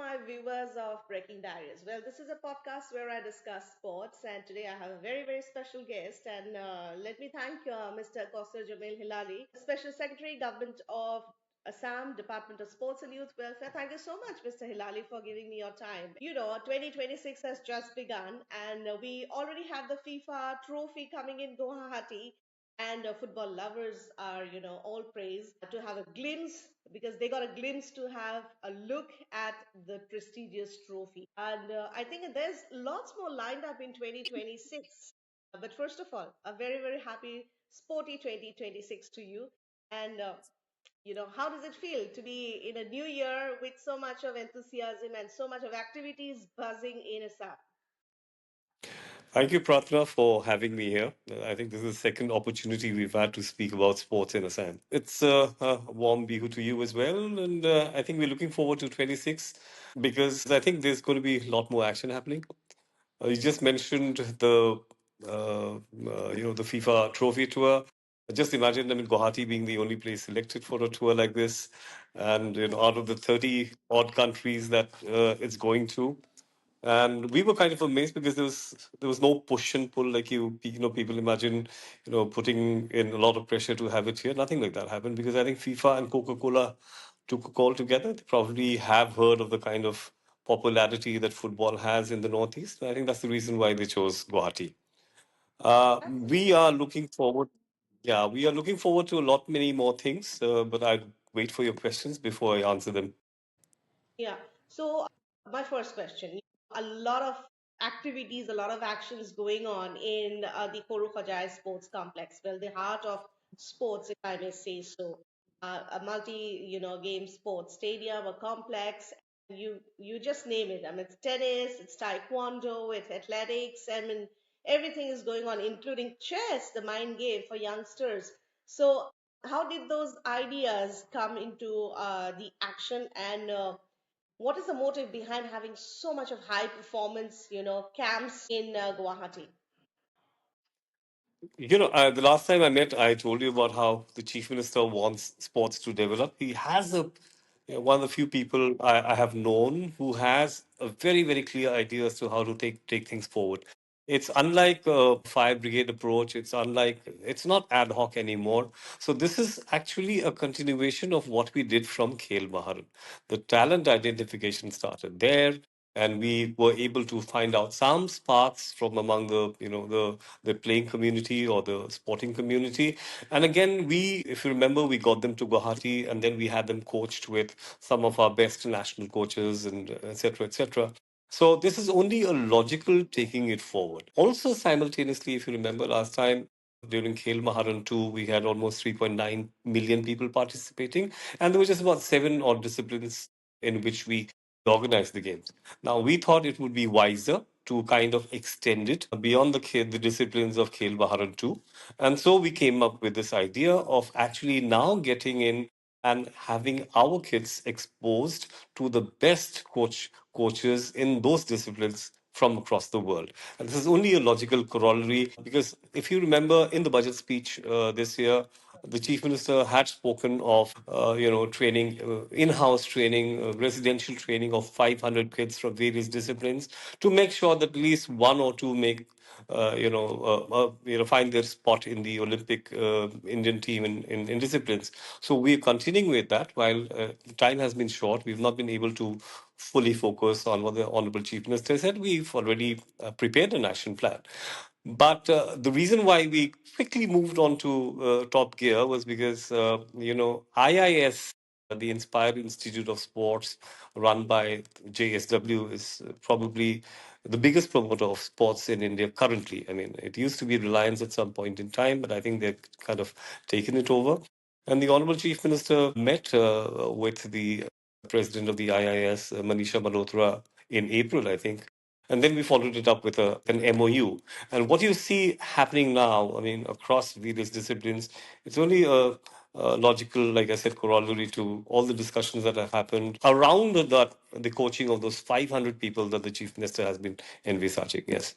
my viewers of Breaking Diaries. Well, this is a podcast where I discuss sports, and today I have a very, very special guest. And let me thank Mr. Kausar Jamil Hilali, Special Secretary, Government of Assam, Department of Sports and Youth Welfare. Thank you so much, Mr. Hilali, for giving me your time. 2026 has just begun, and we already have the FIFA trophy coming in Guwahati, and football lovers are all praised to have a glimpse, because they got a glimpse to have a look at the prestigious trophy. And I think there's lots more lined up in 2026. But first of all, a very, very happy sporty 2026 to you. And how does it feel to be in a new year with so much of enthusiasm and so much of activities buzzing in Assam? Thank you, Prarthana, for having me here. I think this is the second opportunity we've had to speak about sports in Assam. It's a warm bihu to you as well, and I think we're looking forward to 26 because I think there's going to be a lot more action happening. You just mentioned the FIFA Trophy Tour. Just imagine, I mean, Guwahati being the only place selected for a tour like this, and out of the 30 odd countries that it's going to, and we were kind of amazed because there was no push and pull like people imagine, putting in a lot of pressure to have it here. Nothing like that happened because I think FIFA and Coca-Cola took a call together. They probably have heard of the kind of popularity that football has in the Northeast. I think that's the reason why they chose Guwahati. We are looking forward. Yeah, we are looking forward to a lot many more things. But I'd wait for your questions before I answer them. Yeah. So, my first question, a lot of activities, a lot of actions going on in the Koru Fajai Sports Complex. Well, the heart of sports, if I may say so. A multi, game sports stadium, a complex. You just name it. I mean, it's tennis, it's taekwondo, it's athletics. I mean, everything is going on, including chess, the mind game for youngsters. So, how did those ideas come into the action, and what is the motive behind having so much of high performance, camps in Guwahati? The last time I met, I told you about how the chief minister wants sports to develop. He has one of the few people I have known who has a very, very clear idea as to how to take things forward. It's unlike a fire brigade approach. It's not ad hoc anymore. So this is actually a continuation of what we did from Khel Maharan. The talent identification started there, and we were able to find out some sparks from among the playing community or the sporting community. And again, if you remember, we got them to Guwahati, and then we had them coached with some of our best national coaches, and et cetera, et cetera. So this is only a logical taking it forward. Also, simultaneously, if you remember last time during Khel Maharan 2, we had almost 3.9 million people participating, and there were just about seven odd disciplines in which we organized the games. Now, we thought it would be wiser to kind of extend it beyond the disciplines of Khel Maharan 2. And so we came up with this idea of actually now getting in and having our kids exposed to the best coaches in those disciplines from across the world. And this is only a logical corollary because if you remember in the budget speech this year, the chief minister had spoken of training, in-house training, residential training of 500 kids from various disciplines to make sure that at least one or two make find their spot in the Olympic Indian team in disciplines. So we're continuing with that. While time has been short, we've not been able to fully focus on what the Honorable Chief Minister said. We've already prepared an action plan. But the reason why we quickly moved on to Top Gear was because, IIS, the Inspired Institute of Sports, run by JSW, is probably the biggest promoter of sports in India currently. I mean, it used to be Reliance at some point in time, but I think they've kind of taken it over. And the Honorable Chief Minister met with the president of the IIS, Manisha Malhotra, in April, I think. And then we followed it up with an MOU. And what you see happening now, I mean, across various disciplines, it's only a logical, like I said, corollary to all the discussions that have happened around the coaching of those 500 people that the chief minister has been envisaging. Yes.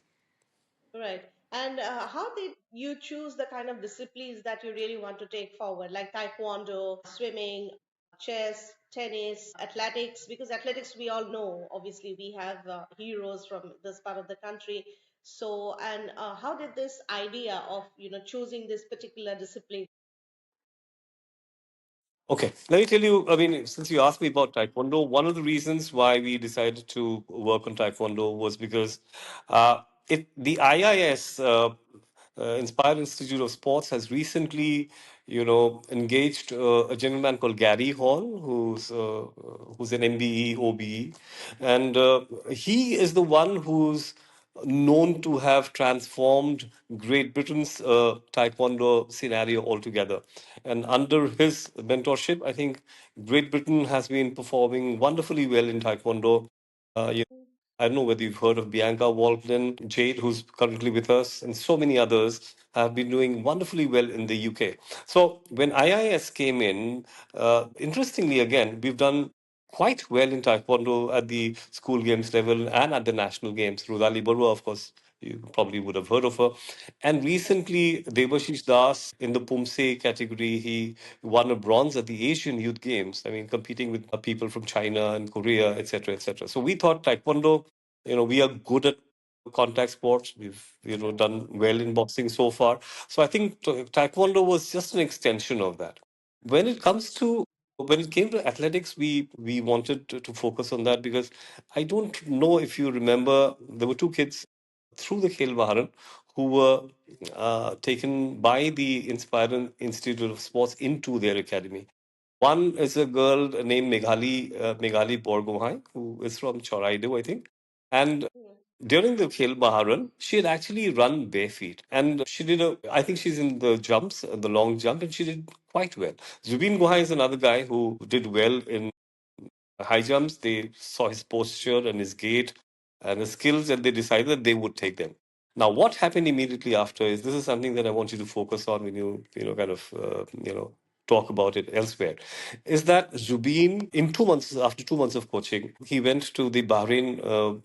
Right. And how did you choose the kind of disciplines that you really want to take forward, like taekwondo, swimming, chess? tennis, athletics, because athletics we all know, obviously, we have heroes from this part of the country. So, and how did this idea of, choosing this particular discipline? Okay, let me tell you. I mean, since you asked me about Taekwondo, one of the reasons why we decided to work on Taekwondo was because the IIS, Inspired Institute of Sports, has recently, engaged a gentleman called Gary Hall, who's an MBE, OBE, and he is the one who's known to have transformed Great Britain's taekwondo scenario altogether. And under his mentorship, I think Great Britain has been performing wonderfully well in taekwondo. I don't know whether you've heard of Bianca Walton, Jade, who's currently with us, and so many others have been doing wonderfully well in the UK. So when IIS came in, interestingly, again, we've done quite well in Taekwondo at the school games level and at the national games. Rudali Barua, of course, you probably would have heard of her. And recently, Devashish Das in the Pumse category, he won a bronze at the Asian Youth Games. I mean, competing with people from China and Korea, etc., etc. So we thought Taekwondo, we are good at contact sports. We've, done well in boxing so far. So I think Taekwondo was just an extension of that. When it comes to when it came to athletics, we wanted to focus on that because I don't know if you remember, there were two kids through the Khel Baharan who were taken by the Inspired Institute of Sports into their academy. One is a girl named Meghali Borgohai, who is from Choraidev, I think. And Mm. during the Khel Baharan, she had actually run bare feet. And she did I think she's in the jumps, the long jump, and she did quite well. Zubin Gohai is another guy who did well in high jumps. They saw his posture and his gait and his skills, and they decided that they would take them. Now, what happened immediately after is this is something that I want you to focus on when kind of, talk about it elsewhere. Is that Zubin, in 2 months, after 2 months of coaching, he went to the Bahrain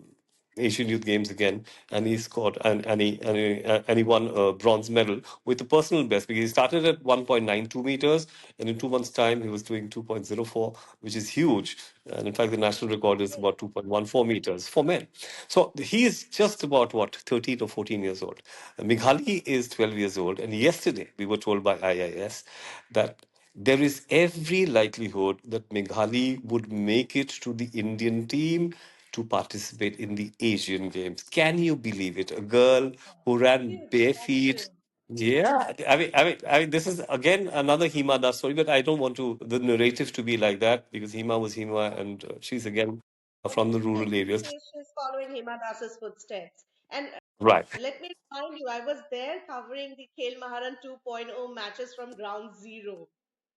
Asian Youth Games again, and he scored and he won a bronze medal with a personal best because he started at 1.92 meters, and in 2 months' time he was doing 2.04, which is huge. And in fact, the national record is about 2.14 meters for men. So he is just about what 13 or 14 years old. Mighali is 12 years old, and yesterday we were told by IIS that there is every likelihood that Meghali would make it to the Indian team to participate in the Asian Games. Can you believe it? A girl who ran Huge. bare That's feet. huge. Yeah, I mean, this is again another Hima Das story, but I don't want the narrative to be like that because Hima was Hima, and she's again from the rural areas. She's following Hima Das's footsteps. And Right. let me remind you, I was there covering the Khel Maharan 2.0 matches from ground zero.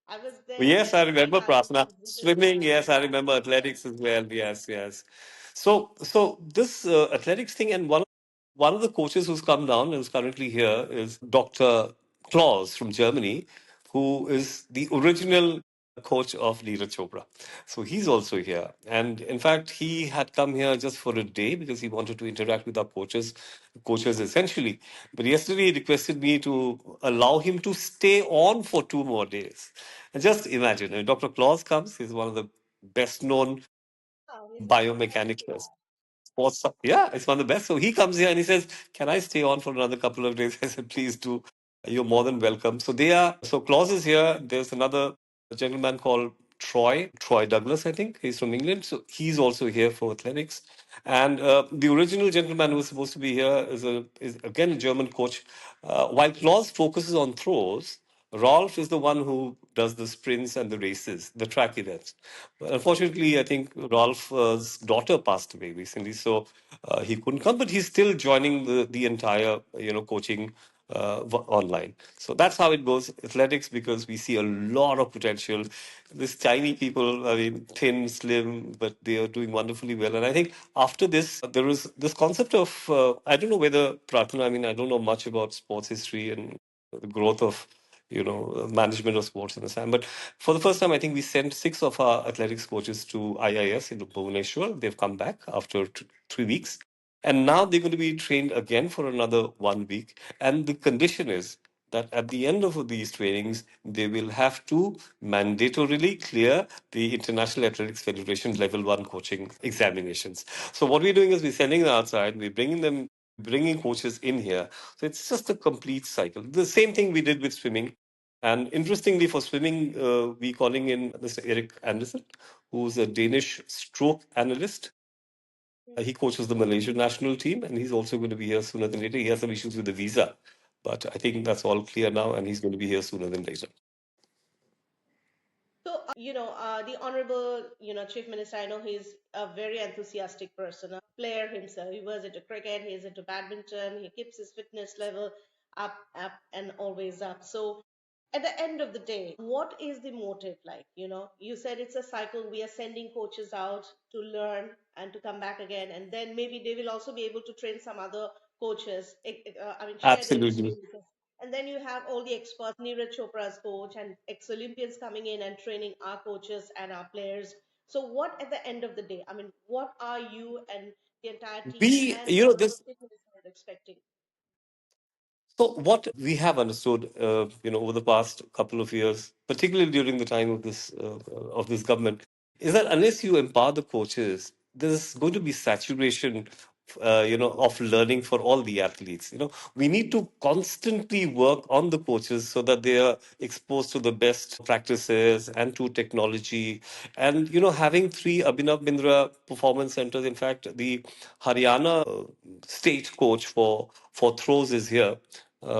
I was there Yes, I physically. remember I was Prarthana. visiting Swimming, yes, I yeah. remember athletics as well. Yes, yes. So this athletics thing, and one of the coaches who's come down and is currently here is Dr. Klaus from Germany, who is the original coach of Neeraj Chopra. So he's also here. And in fact, he had come here just for a day because he wanted to interact with our coaches essentially. But yesterday he requested me to allow him to stay on for 2 more days. And just imagine, Dr. Klaus comes, he's one of the best known Oh, he's biomechanics sports. Yeah, it's one of the best. So he comes here and he says, "Can I stay on for another couple of days?" I said, "Please do. You're more than welcome." So Claus is here. There's another gentleman called Troy Douglas, I think. He's from England. So he's also here for athletics. And the original gentleman who was supposed to be here is again a German coach. While Claus focuses on throws, Rolf is the one who does the sprints and the races, the track events. But unfortunately, I think Rolf's daughter passed away recently, so he couldn't come. But he's still joining the entire coaching online. So that's how it goes. Athletics, because we see a lot of potential. These tiny people, I mean, thin, slim, but they are doing wonderfully well. And I think after this, there is this concept of I don't know whether Pratna. I mean, I don't know much about sports history and the growth of management of sports in Assam. But for the first time, I think we sent 6 of our athletics coaches to IIS in Bhubaneswar. They've come back after 3 weeks. And now they're going to be trained again for another 1 week. And the condition is that at the end of these trainings, they will have to mandatorily clear the International Athletics Federation Level 1 coaching examinations. So what we're doing is we're sending them outside, we're bringing coaches in here. So it's just a complete cycle. The same thing we did with swimming. And interestingly, for swimming, we calling in Mr. Eric Anderson, who's a Danish stroke analyst. He coaches the Malaysian national team, and he's also going to be here sooner than later. He has some issues with the visa, but I think that's all clear now, and he's going to be here sooner than later. So, the Honorable, Chief Minister, I know he's a very enthusiastic person, a player himself. He was into cricket, he's into badminton, he keeps his fitness level up, and always up. So, at the end of the day, what is the motive like? You said it's a cycle. We are sending coaches out to learn and to come back again, and then maybe they will also be able to train some other coaches. I mean, share their Absolutely. experiences. And then you have all the experts, Neeraj Chopra's coach, and ex-Olympians coming in and training our coaches and our players. So, what at the end of the day? I mean, what are you and the entire team We, and you know, Honorable this Chief Minister expecting? So what we have understood, over the past couple of years, particularly during the time of this government, is that unless you empower the coaches, there's going to be saturation, of learning for all the athletes. We need to constantly work on the coaches so that they are exposed to the best practices and to technology. And having three Abhinav Bindra performance centers. In fact, the Haryana state coach for throws is here.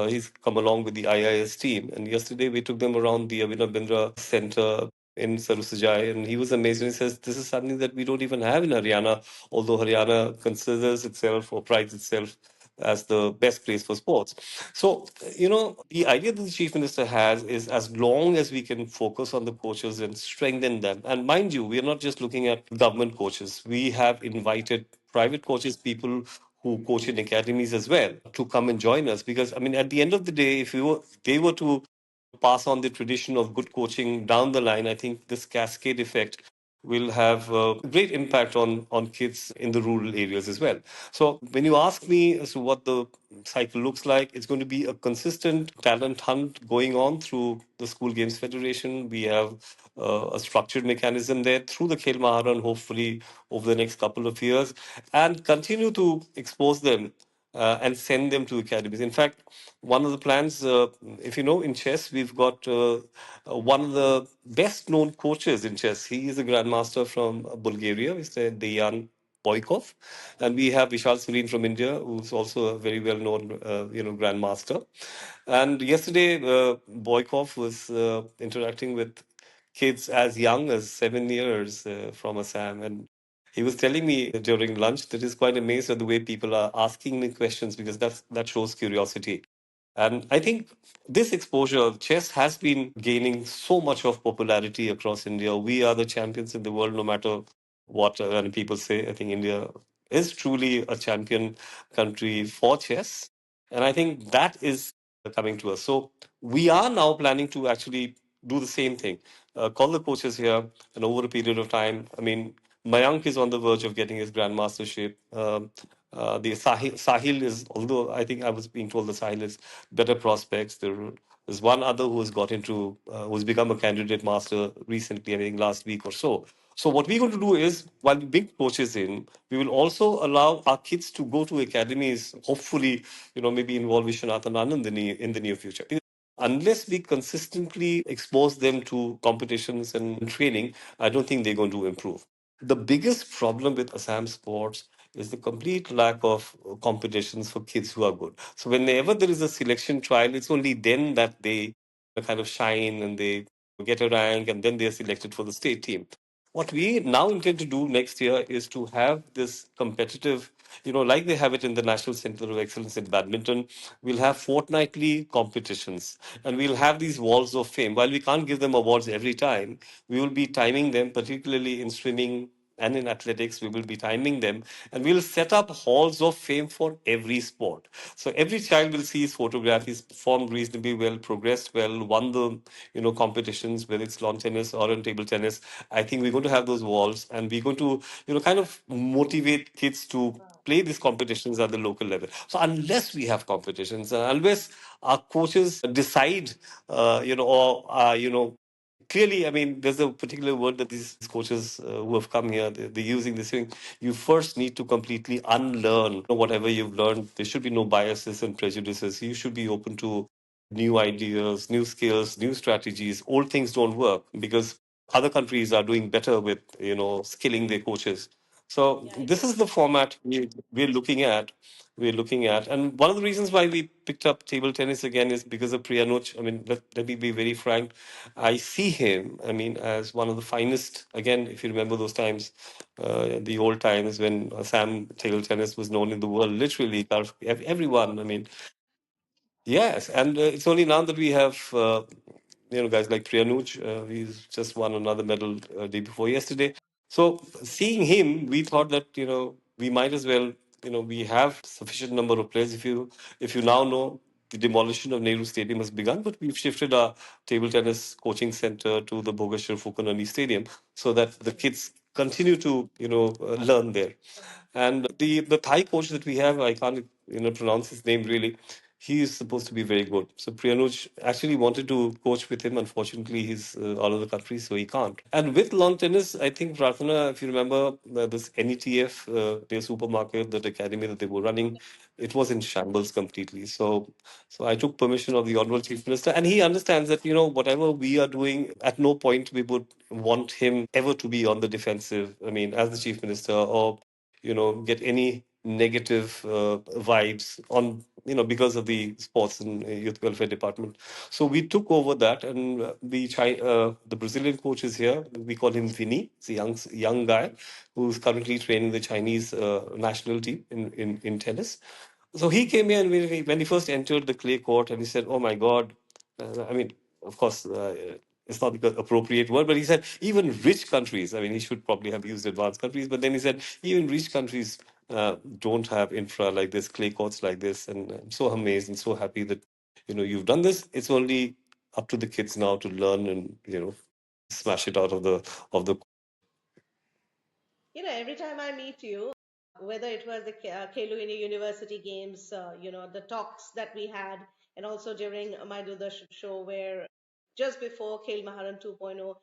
He's come along with the IIS team, and yesterday we took them around the Abhinav Bindra Center in Sarusajai, and he was amazed. And he says, "This is something that we don't even have in Haryana, although Haryana considers itself or prides itself as the best place for sports." So, the idea that the chief minister has is as long as we can focus on the coaches and strengthen them. And mind you, we are not just looking at government coaches. We have invited private coaches, people who coach in academies as well, to come and join us. Because I mean, at the end of the day, if they were to pass on the tradition of good coaching down the line, I think this cascade effect will have a great impact on kids in the rural areas as well. So when you ask me as to what the cycle looks like, it's going to be a consistent talent hunt going on through the School Games Federation. We have a structured mechanism there through the Khel Maharan, hopefully over the next couple of years, and continue to expose them and send them to academies. In fact, one of the plans, if you know, in chess, we've got one of the best known coaches in chess. He is a grandmaster from Bulgaria, Mr. Dejan Boykov. And we have Vishal Sureen from India, who's also a very well known, grandmaster. And yesterday, Boykov was interacting with kids as young as 7 years from Assam. And he was telling me during lunch that he's quite amazed at the way people are asking me questions because that shows curiosity. And I think this exposure, chess has been gaining so much of popularity across India. We are the champions in the world, no matter what people say. I think India is truly a champion country for chess. And I think that is coming to us. So we are now planning to actually do the same thing. Call the coaches here, and over a period of time, I mean, Mayank is on the verge of getting his grandmastership. The Sahil is, although I think I was being told the Sahil is better prospects. There's one other who has got into, who's become a candidate master recently, I think last week or so. So what we're going to do is, while we bring coaches in, we will also allow our kids to go to academies. Hopefully, maybe involve Vishwanath and Anand in the near future. Unless we consistently expose them to competitions and training, I don't think they're going to improve. The biggest problem with Assam sports is the complete lack of competitions for kids who are good. So whenever there is a selection trial, it's only then that they kind of shine and they get a rank and then they are selected for the state team. What we now intend to do next year is to have this competitive, like they have it in the National Center of Excellence in badminton, we'll have fortnightly competitions and we'll have these walls of fame. While we can't give them awards every time, we will be timing them, particularly in swimming and in athletics. We will be timing them, and we'll set up halls of fame for every sport. So every child will see his photograph. He's performed reasonably well, progressed well, won the competitions, whether it's lawn tennis or on table tennis. I think we're going to have those walls, and we're going to kind of motivate kids to play these competitions at the local level. So unless we have competitions, unless our coaches decide, clearly, I mean, there's a particular word that these coaches who have come here, they're using this thing. You first need to completely unlearn whatever you've learned. There should be no biases and prejudices. You should be open to new ideas, new skills, new strategies. Old things don't work because other countries are doing better with, skilling their coaches. So Yeah, this is the format we're looking at. And one of the reasons why we picked up table tennis again is because of Priyanuch. I mean, let me be very frank. I see him, I mean, as one of the finest. Again, if you remember those times, the old times when Assam table tennis was known in the world, literally, everyone. I mean, yes, and it's only now that we have, guys like Priyanuj. He's just won another medal day before yesterday. So seeing him, we thought that we might as well, we have sufficient number of players. If you now know, the demolition of Nehru Stadium has begun, but we've shifted our table tennis coaching center to the Bhogeshwar Fukanani Stadium so that the kids continue to learn there. And the Thai coach that we have, I can't pronounce his name really. He is supposed to be very good. So Priyanuj actually wanted to coach with him. Unfortunately, he's out of the country, so he can't. And with lawn tennis, I think Prarthana, if you remember this NETF, their supermarket, that academy that they were running, it was in shambles completely. So I took permission of the Honorable Chief Minister, and he understands that whatever we are doing, at no point we would want him ever to be on the defensive. I mean, as the Chief Minister, or get any negative vibes on because of the sports and youth welfare department. So we took over that, and the Brazilian coach is here. We call him Vini. He's a young guy who's currently training the Chinese national team in tennis. So he came here, and when he first entered the clay court, and he said, "Oh my God!" I mean, of course, it's not the appropriate word, but he said even rich countries. I mean, he should probably have used advanced countries, but then he said even rich countries don't have infra like this, clay courts like this, and I'm so amazed and so happy that you've done this. It's only up to the kids now to learn and smash it out of the. Every time I meet you, whether it was the Khelo India University Games, the talks that we had, and also during my Doordarshan show, where just before Khel Maharan 2.0,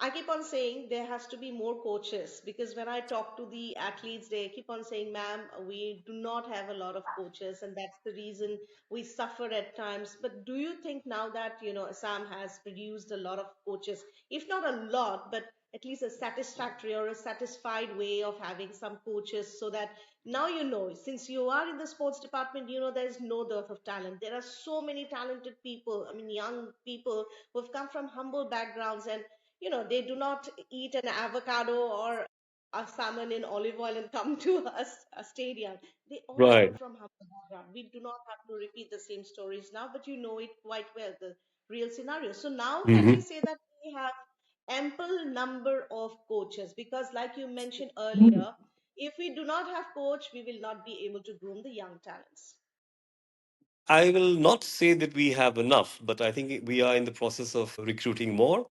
I keep on saying there has to be more coaches, because when I talk to the athletes, they keep on saying, ma'am, we do not have a lot of coaches, and that's the reason we suffer at times. But do you think now that, Assam has produced a lot of coaches, if not a lot, but at least a satisfactory or a satisfied way of having some coaches, so that now since you are in the sports department, there's no dearth of talent. There are so many talented people, I mean, young people who have come from humble backgrounds, and they do not eat an avocado or a salmon in olive oil and come to a stadium. They all come Right. from humble background. We do not have to repeat the same stories now, but you know it quite well, the real scenario. So now can we Hmm. say that we have ample number of coaches? Because like you mentioned earlier, if we do not have coach, we will not be able to groom the young talents. I will not say that we have enough, but I think we are in the process of recruiting more.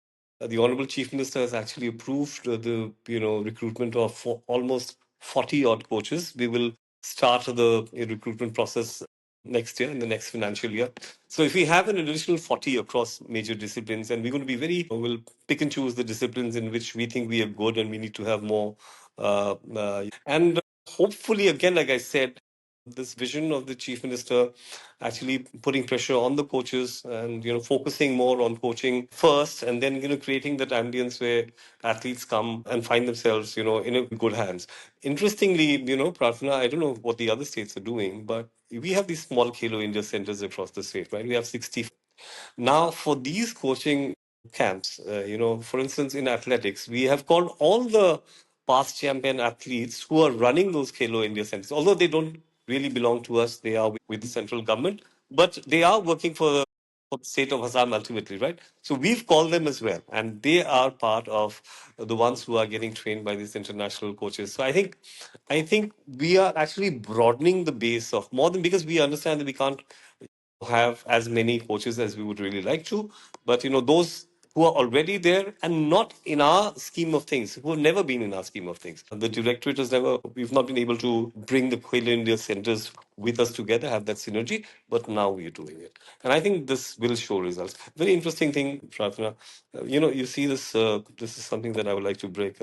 The Honorable Chief Minister has actually approved the recruitment of almost 40 odd coaches. We will start the recruitment process next year, in the next financial year. So if we have an additional 40 across major disciplines, and we're going to be we'll pick and choose the disciplines in which we think we are good and we need to have more. And hopefully, again, like I said, this vision of the chief minister actually putting pressure on the coaches and focusing more on coaching first, and then creating that ambience where athletes come and find themselves in a good hands. Interestingly, Prarthana, I don't know what the other states are doing, but we have these small Khelo India centers across the state, right? We have 60 now for these coaching camps. For instance, in athletics, we have called all the past champion athletes who are running those Khelo India centers, although they don't really belong to us. They are with the central government, but they are working for the state of Assam ultimately, right? So we've called them as well, and they are part of the ones who are getting trained by these international coaches. So I think we are actually broadening the base of more than, because we understand that we can't have as many coaches as we would really like to. But those who are already there and not in our scheme of things, who have never been in our scheme of things. The directorate has never, we've not been able to bring the Khelo India centers with us together, have that synergy, but now we are doing it. And I think this will show results. Very interesting thing, Prarthana. You see this, this is something that I would like to break.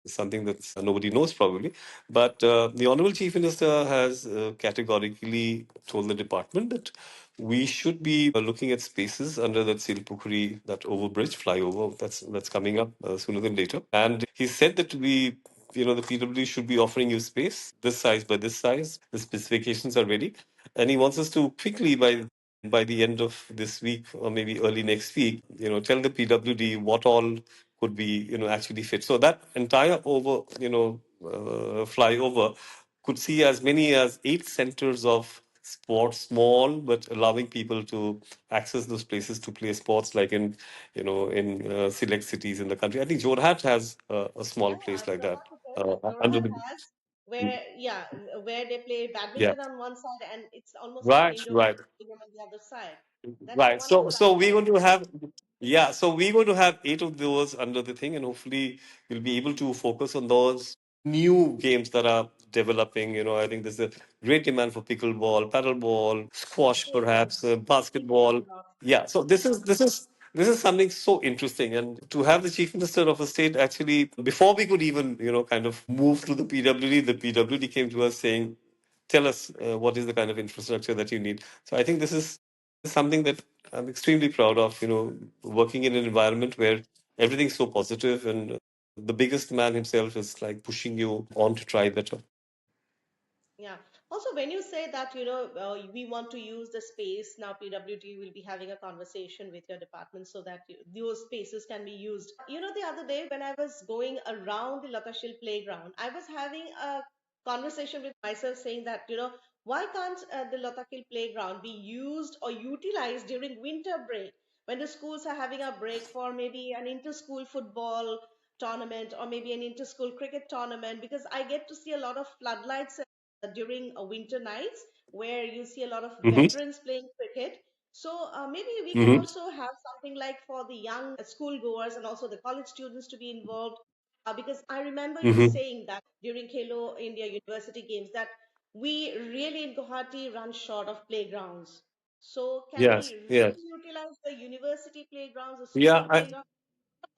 Something that nobody knows probably. But the Honorable Chief Minister has categorically told the department that we should be looking at spaces under that Silpukuri, that overbridge flyover that's coming up sooner than later. And he said that the PW should be offering you space this size by this size. The specifications are ready, and he wants us to quickly by the end of this week or maybe early next week, tell the PWD what all could be, actually fit. So that entire flyover could see as many as 8 centers of sports, small, but allowing people to access those places to play sports, like in select cities in the country. I think Jorhat has a small Yeah, place like that. Under Jorhat the has where, yeah, where they play yeah, badminton on one side and it's almost like an right, indoor right. stadium on the other side. That's a Right. So wonderful so we're idea. going to have yeah, so we're going to have 8 of those under the thing, and hopefully we'll be able to focus on those new games that are developing. I think there's a great demand for pickleball, paddleball, squash, There is. perhaps, We see a basketball. lot. Yeah. So this is something so interesting, and to have the chief minister of a state actually before we could even kind of move to the PWD came to us saying, tell us what is the kind of infrastructure that you need. So I think this is something that I'm extremely proud of, working in an environment where everything's so positive and the biggest man himself is like pushing you on to try better. Yeah. Also, when you say that, we want to use the space, now PWD will be having a conversation with your department so that those spaces can be used. The other day when I was going around the Latashil playground, I was having a conversation with myself saying that, why can't the Latakil playground be used or utilized during winter break when the schools are having a break for maybe an inter-school football tournament or maybe an inter-school cricket tournament, because I get to see a lot of floodlights during winter nights where you see a lot of Hmm. veterans playing cricket. So maybe we can Hmm. also have something like for the young schoolgoers and also the college students to be involved. Because I remember you Hmm. saying that during Khelo India University Games that we really in Guwahati run short of playgrounds. So can Yes, we yes. really utilize the university playgrounds, the Yeah, school playgrounds?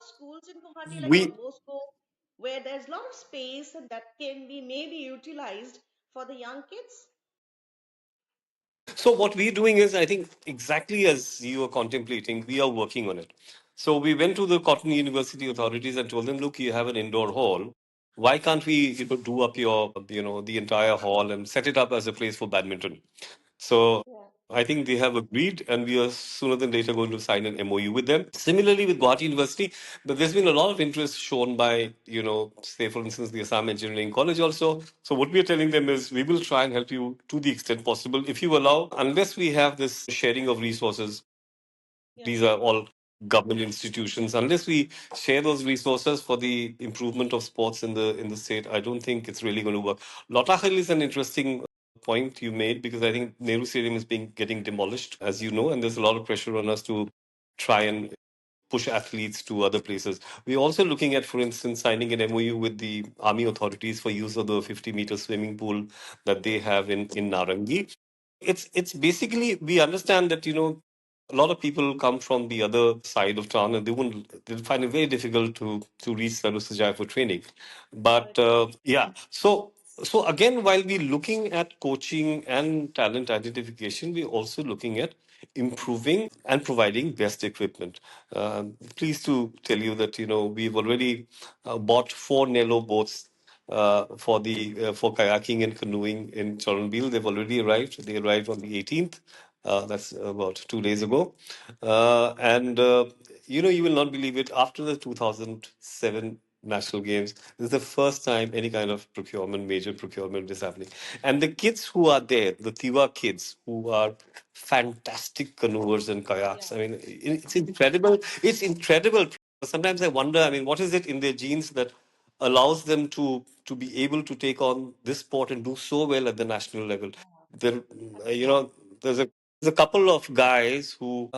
Schools in Guwahati like we Don Bosco, where there's a lot of space and that can be maybe utilized for the young kids. So what we're doing is, I think, exactly as you are contemplating, we are working on it. So we went to the Cotton University authorities and told them, look, you have an indoor hall. Why can't we do up the entire hall and set it up as a place for badminton? So Yeah. I think they have agreed, and we are sooner than later going to sign an MOU with them. Similarly, with Guwahati University, but there's been a lot of interest shown by, say, for instance, the Assam Engineering College also. So what we are telling them is we will try and help you to the extent possible. If you allow, unless we have this sharing of resources, Yeah. these are all government institutions. Unless we share those resources for the improvement of sports in the state, I don't think it's really going to work. Lota Hill is an interesting point you made, because I think Nehru Stadium is being getting demolished, as you know, and there's a lot of pressure on us to try and push athletes to other places. We're also looking at, for instance, signing an MOU with the army authorities for use of the 50-meter swimming pool that they have in Narangi. It's basically, we understand that a lot of people come from the other side of town, and they'll find it very difficult to reach Sarus Sajai for training. But Correct. yeah, so again, while we're looking at coaching and talent identification, we're also looking at improving and providing best equipment. Pleased to tell you that we've already bought 4 Nelo boats for kayaking and canoeing in Choranbil. They've already arrived. They arrived on the 18th. That's about 2 days ago. And you will not believe it. After the 2007 national games, this is the first time any kind of procurement, major procurement, is happening. And the kids who are there, the Tiwa kids, who are fantastic canoers and Yeah. kayaks. I mean, it's incredible. It's incredible. Sometimes I wonder, I mean, what is it in their genes that allows them to be able to take on this sport and do so well at the national level? There, there's a couple of guys who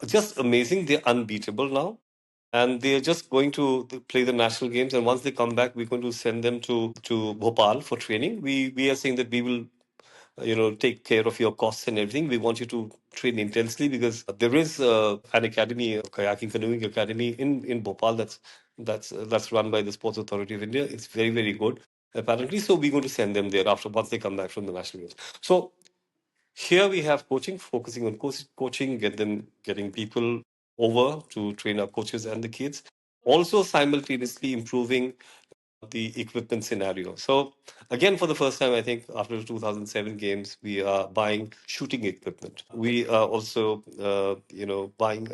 just amazing. They're unbeatable now. and they are just going to play the national games. And once they come back, we're going to send them to Bhopal for training. We are saying that we will take care of your costs and everything. We want you to train intensely because there is an academy, a kayaking canoeing academy in Bhopal that's run by the Sports Authority of India. It's very, very good apparently. So we're going to send them there after once they come back from the national games. So here we have coaching, focusing on coaching, getting people over to train our coaches and the kids. Also simultaneously improving the equipment scenario. So again, for the first time, I think after the 2007 games, we are buying shooting equipment. We are also, buying,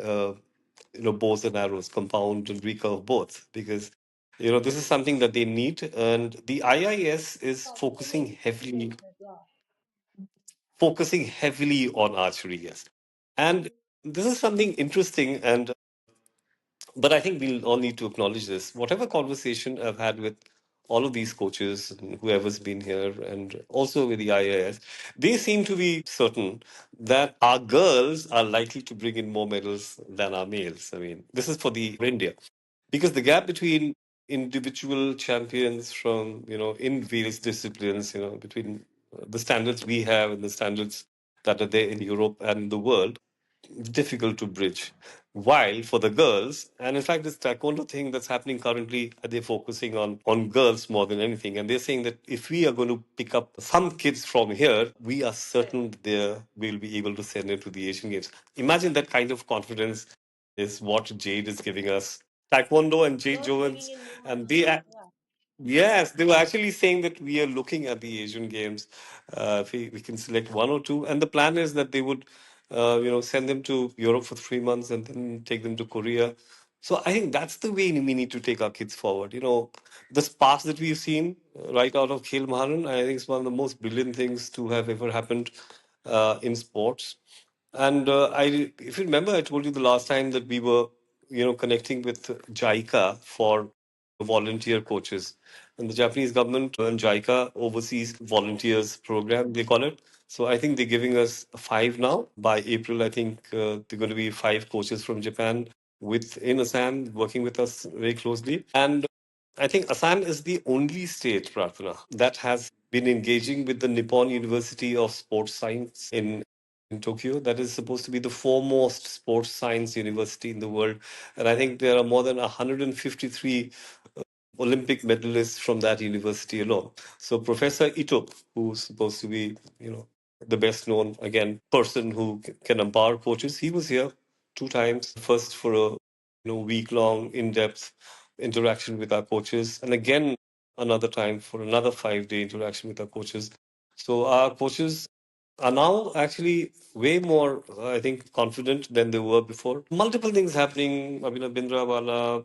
bows and arrows, compound and recurve both, because this is something that they need, and the IIS is focusing heavily on archery. Yes, and this is something interesting, and but I think we'll all need to acknowledge this. Whatever conversation I've had with all of these coaches, and whoever's been here, and also with the IIS, they seem to be certain that our girls are likely to bring in more medals than our males. I mean, this is for India, because the gap between individual champions from in various disciplines, between the standards we have and the standards that are there in Europe and the world, difficult to bridge. While for the girls, and in fact, this taekwondo thing that's happening currently, they're focusing on girls more than anything. And they're saying that if we are going to pick up some kids from here, we are certain that we'll be able to send them to the Asian Games. Imagine that kind of confidence is what Jade is giving us. Taekwondo and Jade Girls bringing Jovens, in more and money. they Yeah. yes, they were actually saying that we are looking at the Asian Games. If we can select one or two, and the plan is that they would, send them to Europe for 3 months and then take them to Korea. So I think that's the way we need to take our kids forward. The sparks that we've seen right out of Khel Maharan, I think it's one of the most brilliant things to have ever happened in sports. And if you remember, I told you the last time that we were, connecting with JICA for volunteer coaches. And the Japanese government and JICA oversees volunteers program, they call it. So I think they're giving us five now. By April, I think they're going to be five coaches from Japan within Assam working with us very closely. And I think Assam is the only state, Prarthana, that has been engaging with the Nippon University of Sports Science in Tokyo. That is supposed to be the foremost sports science university in the world. And I think there are more than 153 Olympic medalists from that university alone. So Professor Ito, who's supposed to be, the best known again person who can empower coaches, he was here two times. First for a week long in depth interaction with our coaches, and again another time for another 5 day interaction with our coaches. So our coaches are now actually way more, I think, confident than they were before. Multiple things happening. I mean, Bindrawala,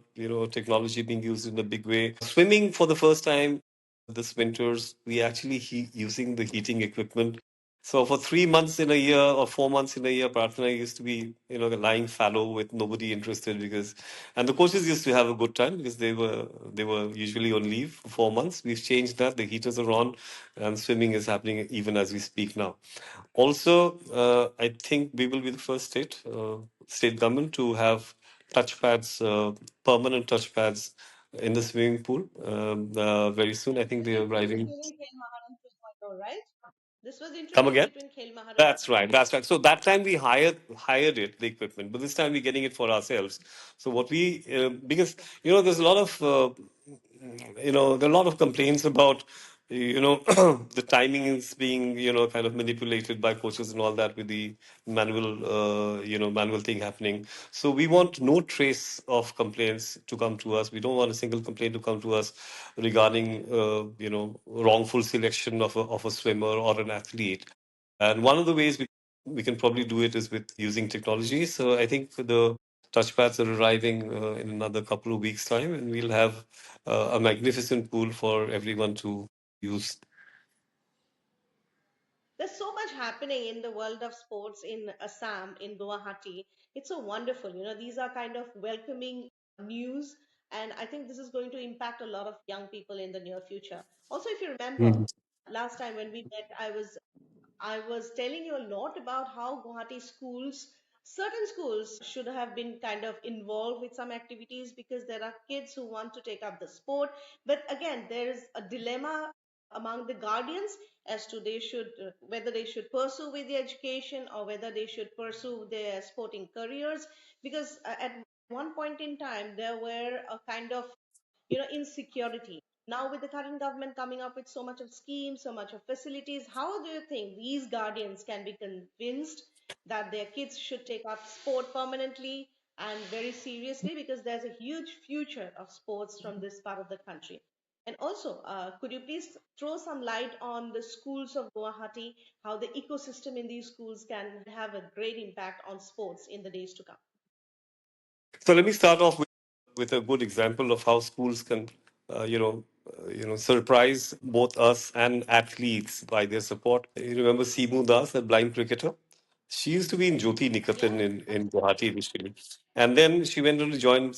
technology being used in a big way. Swimming for the first time this winters, we actually using the heating equipment. So for 3 months in a year or 4 months in a year, Prarthana used to be, lying fallow with nobody interested and the coaches used to have a good time because they were usually on leave for 4 months. We've changed that. The heaters are on, and swimming is happening even as we speak now. Also, I think we will be the first state government to have touchpads, permanent touchpads in the swimming pool very soon. I think This they're was introduced arriving. during Khel Maharan 2.0, right? This was Come introduced again? between Khel Maharan. That's right. That's right. So that time we hired it, the equipment, but this time we're getting it for ourselves. So what we because there's a lot of there are a lot of complaints about the timing is being kind of manipulated by coaches and all that with the manual thing happening. So we want no trace of complaints to come to us. We don't want a single complaint to come to us regarding wrongful selection of a swimmer or an athlete. And one of the ways we can probably do it is with using technology. So I think the touchpads are arriving in another couple of weeks' time, and we'll have a magnificent pool for everyone to use. There's so much happening in the world of sports in Assam, in Guwahati. It's so wonderful. These are kind of welcoming news, and I think this is going to impact a lot of young people in the near future. Also, if you remember, Mhm. last time when we met, I was telling you a lot about how Guwahati schools certain schools should have been kind of involved with some activities because there are kids who want to take up the sport. But again, there is a dilemma among the guardians as to they should whether they should pursue with the education or whether they should pursue their sporting careers, because at one point in time there were a kind of insecurity. Now with the current government coming up with so much of schemes, so much of facilities, how do you think these guardians can be convinced that their kids should take up sport permanently and very seriously, because there's a huge future of sports from this part of the country? And also, could you please throw some light on the schools of Guwahati, how the ecosystem in these schools can have a great impact on sports in the days to come? So let me start off with a good example of how schools can, surprise both us and athletes by their support. You remember Simu Das, that blind cricketer? She used to be in Jyoti Nikatan Yeah. in Guwahati initially. And then she went on to join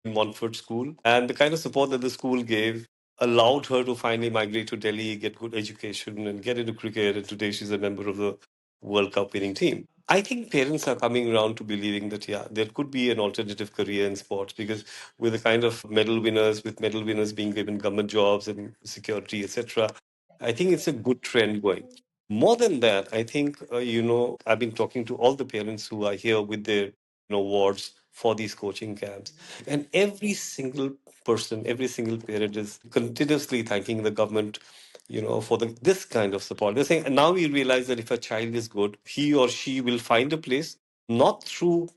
Montfort School. And the kind of support that the school gave allowed her to finally migrate to Delhi, get good education, and get into cricket. And today she's a member of the World Cup winning team. I think parents are coming around to believing that, yeah, there could be an alternative career in sports because with the kind of medal winners being given government jobs and security, etc., I think it's a good trend going. More than that, I think, I've been talking to all the parents who are here with their wards for these coaching camps. And every single person, every single parent is continuously thanking the government, for this kind of support. They're saying, and now we realize that if a child is good, he or she will find a place, not through,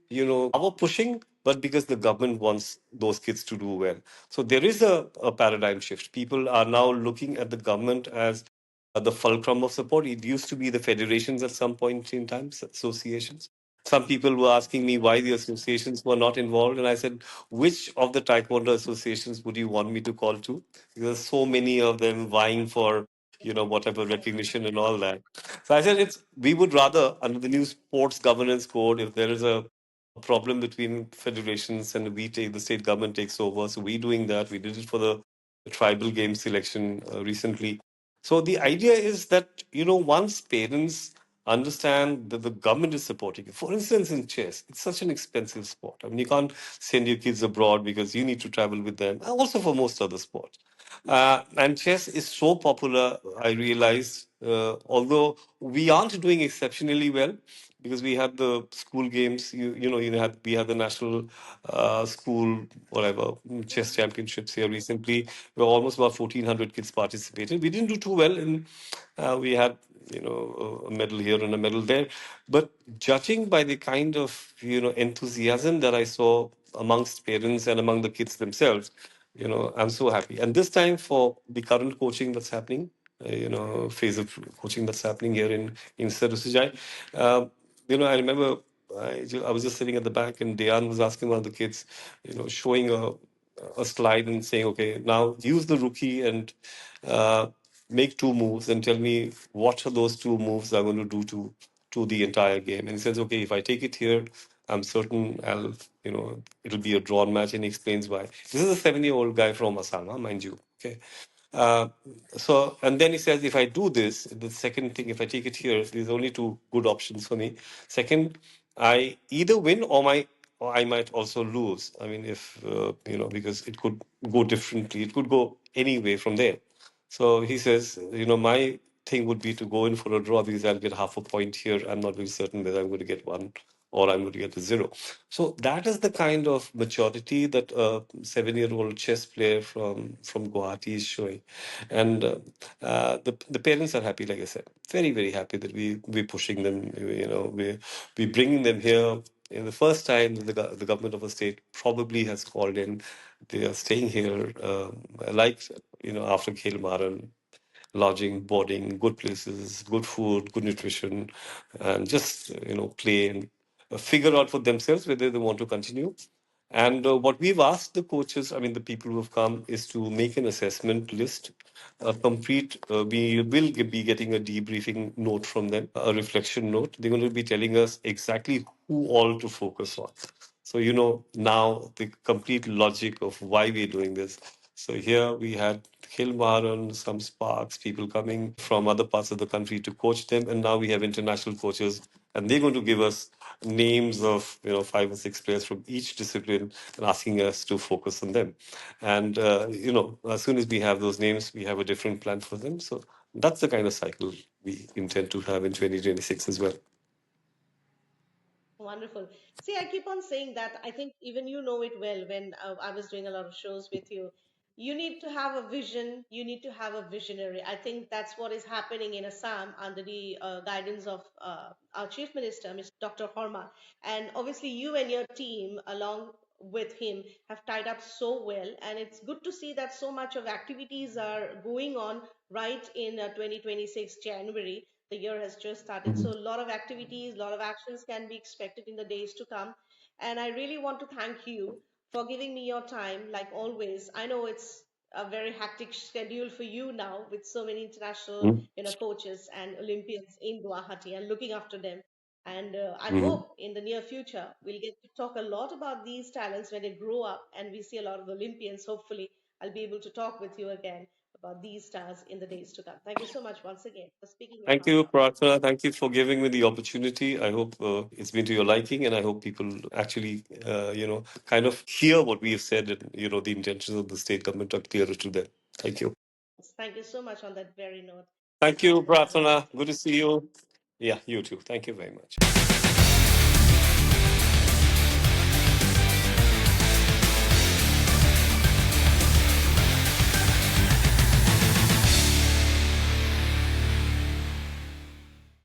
our pushing, but because the government wants those kids to do well. So there is a paradigm shift. People are now looking at the government as the fulcrum of support. It used to be the federations at some point in time, associations. Some people were asking me why the associations were not involved, and I said, which of the taekwondo associations would you want me to call to? Because there's so many of them vying for, whatever recognition and all that. So I said, it's we would rather under the new sports governance code, if there is a problem between federations and the state government takes over. So we doing that. We did it for the tribal game selection recently. So the idea is that, once parents understand that the government is supporting it. For instance, in chess, it's such an expensive sport. I mean, you can't send your kids abroad because you need to travel with them. Also for most other sports. And chess is so popular, I realized, although we aren't doing exceptionally well because we had the school games, we had the national school, whatever, chess championships here recently, where almost about 1,400 kids participated. We didn't do too well, and we had, a medal here and a medal there. But judging by the kind of, enthusiasm that I saw amongst parents and among the kids themselves, I'm so happy. And this time for the current coaching that's happening, phase of coaching that's happening here in Sarusujai, I remember I was just sitting at the back and Dayan was asking one of the kids, showing a slide and saying, okay, now use the rookie and uh, make two moves and tell me what are those two moves I'm going to do to the entire game. And he says, okay, if I take it here, I'm certain it'll be a drawn match. And he explains why. This is a 7-year-old guy from Assam, mind you. Okay. Uh, and then he says, if I do this, the second thing, if I take it here, there's only two good options for me. Second, I either win or I might also lose. I mean, if, because it could go differently, it could go any way from there. So he says, my thing would be to go in for a draw because I'll get half a point here. I'm not very certain whether I'm going to get one or I'm going to get a zero. So that is the kind of maturity that a 7-year-old chess player from Guwahati is showing, and the parents are happy. Like I said, very very happy that we're pushing them. We bringing them here. In the first time, the government of a state probably has called in. They are staying here, like after Khel Maran, lodging, boarding, good places, good food, good nutrition, and just play and figure out for themselves whether they want to continue. And what we've asked the coaches, I mean the people who have come, is to make an assessment list, a complete. We will be getting a debriefing note from them, a reflection note. They're going to be telling us exactly who all to focus on. So now the complete logic of why we're doing this. So here we had Khil Maharan, some sparks, people coming from other parts of the country to coach them, and now we have international coaches, and they're going to give us names of 5 or 6 players from each discipline and asking us to focus on them. And as soon as we have those names, we have a different plan for them. So that's the kind of cycle we intend to have in 2026 as well. Wonderful. See, I keep on saying that. I think even you know it well when I was doing a lot of shows with you. You need to have a vision. You need to have a visionary. I think that's what is happening in Assam under the guidance of our Chief Minister, Mr. Dr. Horma. And obviously, you and your team, along with him, have tied up so well. And it's good to see that so much of activities are going on right in 2026 January. The year has just started, so a lot of activities, a lot of actions can be expected in the days to come. And I really want to thank you for giving me your time, like always. I know it's a very hectic schedule for you now with so many international, coaches and Olympians in Guwahati and looking after them. And I Mhm. hope in the near future we'll get to talk a lot about these talents when they grow up and we see a lot of Olympians. Hopefully, I'll be able to talk with you again about these stars in the days to come. Thank you so much once again for speaking your Thank heart you, out. Prarthana. Thank you for giving me the opportunity. I hope it's been to your liking, and I hope people actually, kind of hear what we have said, and the intentions of the state government are clearer to them. Thank you. Thank you so much on that very note. Thank you, And have a Prarthana. nice day. Good to see you. Yeah, you too. Thank you very much.